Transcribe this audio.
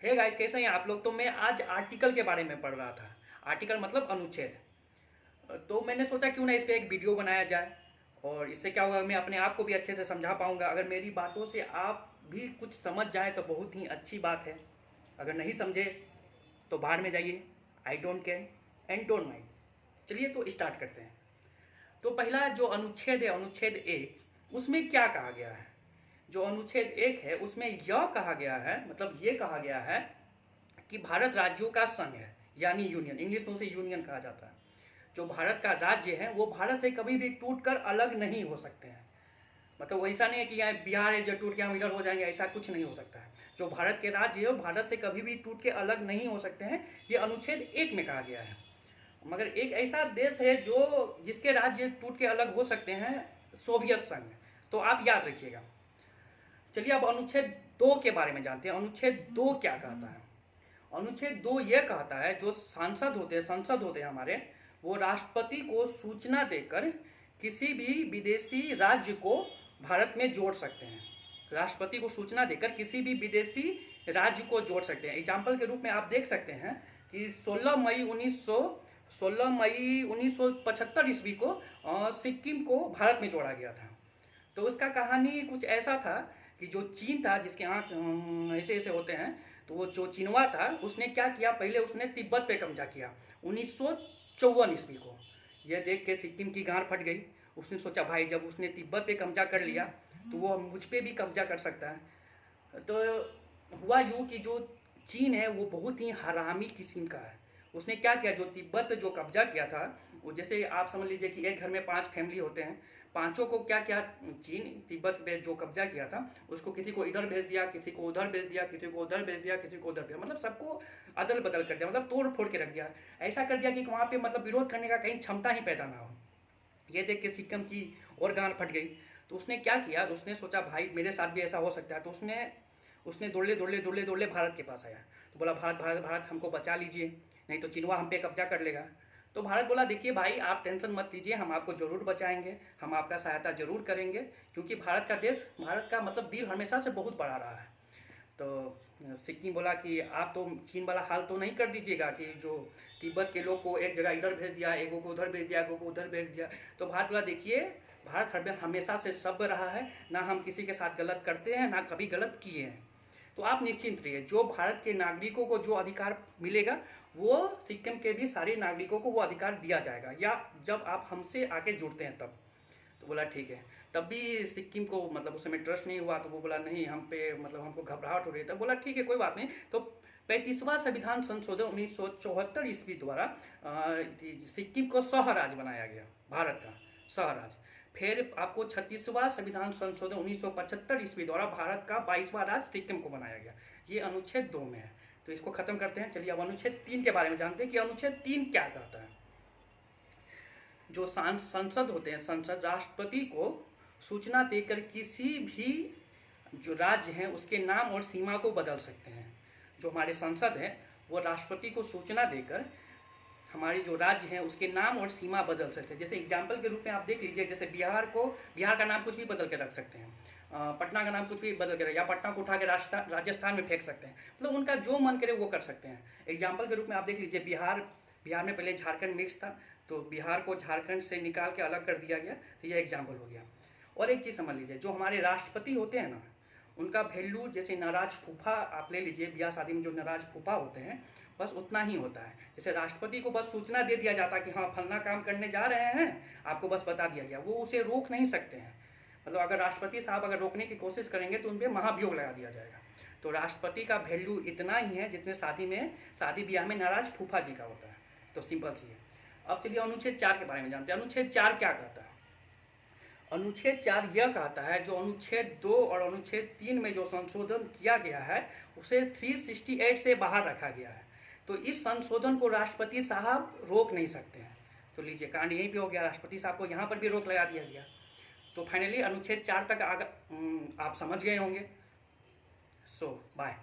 Hey guys, कैसे हैं आप लोग। तो मैं आज आर्टिकल के बारे में पढ़ रहा था। आर्टिकल मतलब अनुच्छेद। तो मैंने सोचा क्यों ना इस पे एक वीडियो बनाया जाए, और इससे क्या होगा, मैं अपने आप को भी अच्छे से समझा पाऊंगा। अगर मेरी बातों से आप भी कुछ समझ जाए तो बहुत ही अच्छी बात है। अगर नहीं समझे तो बाहर में जाइए। I don't care and don't mind. चलिए तो स्टार्ट करते हैं। तो पहला जो अनुच्छेद है, अनुच्छेद 1, उसमें क्या कहा गया है। जो अनुच्छेद 1 है उसमें यह कहा गया है, मतलब ये कहा गया है कि भारत राज्यों का संघ है, यानी यूनियन। इंग्लिश में उसे यूनियन कहा जाता है। जो भारत का राज्य है वो भारत से कभी भी टूटकर अलग नहीं हो सकते हैं। मतलब ऐसा नहीं है कि यहाँ बिहार है जो टूट के हम इधर हो जाएंगे, ऐसा कुछ नहीं हो सकता है। जो भारत के राज्य है वो भारत से कभी भी टूट के अलग नहीं हो सकते हैं, ये अनुच्छेद 1 में कहा गया है। मगर एक ऐसा देश है जो जिसके राज्य टूट के अलग हो सकते हैं, सोवियत संघ। तो आप याद रखिएगा। चलिए अब अनुच्छेद 2 के बारे में जानते हैं। अनुच्छेद 2 क्या कहता है। अनुच्छेद 2 यह कहता है जो सांसद होते हैं, संसद होते हैं हमारे, वो राष्ट्रपति को सूचना देकर किसी भी विदेशी राज्य को भारत में जोड़ सकते हैं। राष्ट्रपति को सूचना देकर किसी भी विदेशी राज्य को जोड़ सकते हैं। एग्जाम्पल के रूप में आप देख सकते हैं कि 16 मई 1975 ईस्वी को सिक्किम को भारत में जोड़ा गया था। तो उसका कहानी कुछ ऐसा था कि जो चीन था, जिसके आँख ऐसे ऐसे होते हैं, तो वो जो चीनवा था उसने क्या किया, पहले उसने तिब्बत पे कब्जा किया 1954 ईस्वी को। यह देख के सिक्किम की गांड फट गई। उसने सोचा भाई जब उसने तिब्बत पे कब्जा कर लिया तो वो मुझ पे भी कब्जा कर सकता है। तो हुआ यूँ कि जो चीन है वो बहुत ही हरामी किस्म का है। उसने क्या किया, जो तिब्बत पे जो कब्जा किया था, वो जैसे आप समझ लीजिए कि एक घर में 5 फैमिली होते हैं, पांचों को क्या क्या चीन तिब्बत पे जो कब्जा किया था उसको किसी को इधर भेज दिया, किसी को उधर भेज दिया, किसी को उधर भेज दिया, किसी को उधर भेज दिया, मतलब सबको अदल बदल कर दिया, मतलब तोड़ फोड़ के रख दिया। ऐसा कर दिया कि वहाँ पे मतलब विरोध करने का कहीं क्षमता ही पैदा ना हो। ये देख के सिक्किम की और गांड फट गई। तो उसने क्या किया, उसने सोचा भाई मेरे साथ भी ऐसा हो सकता है। तो उसने दौड़ले भारत के पास आया। तो बोला भारत भारत भारत हमको बचा लीजिए, नहीं तो चिनवा हम पे कब्जा कर लेगा। तो भारत बोला देखिए भाई आप टेंशन मत लीजिए, हम आपको जरूर बचाएंगे, हम आपका सहायता जरूर करेंगे, क्योंकि भारत का देश, भारत का मतलब दिल हमेशा से बहुत बड़ा रहा है। तो सिक्किम बोला कि आप तो चीन वाला हाल तो नहीं कर दीजिएगा कि जो तिब्बत के लोग को एक जगह इधर भेज दिया, एगो को उधर भेज दिया, एगो को उधर भेज दिया। तो भारत बोला देखिए भारत हमेशा से सभ्य रहा है, ना हम किसी के साथ गलत करते हैं, ना कभी गलत किए हैं। तो आप निश्चिंत रहिए, जो भारत के नागरिकों को जो अधिकार मिलेगा वो सिक्किम के भी सारे नागरिकों को वो अधिकार दिया जाएगा, या जब आप हमसे आके जुड़ते हैं तब। तो बोला ठीक है। तब भी सिक्किम को मतलब उस समय ट्रस्ट नहीं हुआ। तो वो बोला नहीं हम पे मतलब हमको घबराहट हो रही है। तब बोला ठीक है कोई बात नहीं। तो 35वां संविधान संशोधन 1974 ईस्वी द्वारा सिक्किम को सहराज बनाया गया, भारत का सहराज। फिर आपको 36वां संविधान संशोधन 1975 ईस्वी द्वारा भारत का 22वां राज्य सिक्किम को बनाया गया। ये अनुच्छेद 2 में है। तो इसको खत्म करते हैं। चलिए अब अनुच्छेद 3 के बारे में जानते हैं कि अनुच्छेद 3 क्या कहता है। जो संसद होते हैं, संसद राष्ट्रपति को सूचना देकर किसी भी जो राज्य है उसके नाम और सीमा को बदल सकते हैं। जो हमारे संसद है वो राष्ट्रपति को सूचना देकर हमारी जो राज्य है उसके नाम और सीमा बदल सकते हैं। जैसे एग्जाम्पल के रूप में आप देख लीजिए, जैसे बिहार का नाम कुछ भी बदल के रख सकते हैं, पटना का नाम कुछ भी बदल के, या पटना को उठा के राजस्थान में फेंक सकते हैं। मतलब उनका जो मन करे वो कर सकते हैं। एग्जाम्पल के रूप में आप देख लीजिए, बिहार में पहले झारखंड मिक्स था, तो बिहार को झारखंड से निकाल के अलग कर दिया गया। तो यह एग्जाम्पल हो गया। और एक चीज़ समझ लीजिए, जो हमारे राष्ट्रपति होते हैं ना, उनका वैल्यू जैसे नाराज फूफा आप ले लीजिए, ब्याह शादी में जो नाराज फूफा होते हैं बस उतना ही होता है। जैसे राष्ट्रपति को बस सूचना दे दिया जाता है कि हाँ फलना काम करने जा रहे हैं, आपको बस बता दिया गया, वो उसे रोक नहीं सकते हैं। मतलब अगर राष्ट्रपति साहब अगर रोकने की कोशिश करेंगे तो उन पर महाभियोग लगा दिया जाएगा। तो राष्ट्रपति का वैल्यू इतना ही है जितने शादी ब्याह में नाराज फूफा जी का होता है। तो सिंपल सी है। अब चलिए अनुच्छेद 4 के बारे में जानते हैं। अनुच्छेद 4 क्या कहता है। अनुच्छेद 4 यह कहता है जो अनुच्छेद 2 और अनुच्छेद 3 में जो संशोधन किया गया है उसे 368 से बाहर रखा गया है। तो इस संशोधन को राष्ट्रपति साहब रोक नहीं सकते हैं। तो लीजिए कांड यहीं पे हो गया, राष्ट्रपति साहब को यहाँ पर भी रोक लगा दिया गया। तो फाइनली अनुच्छेद 4 तक आप समझ गए होंगे। सो बाय।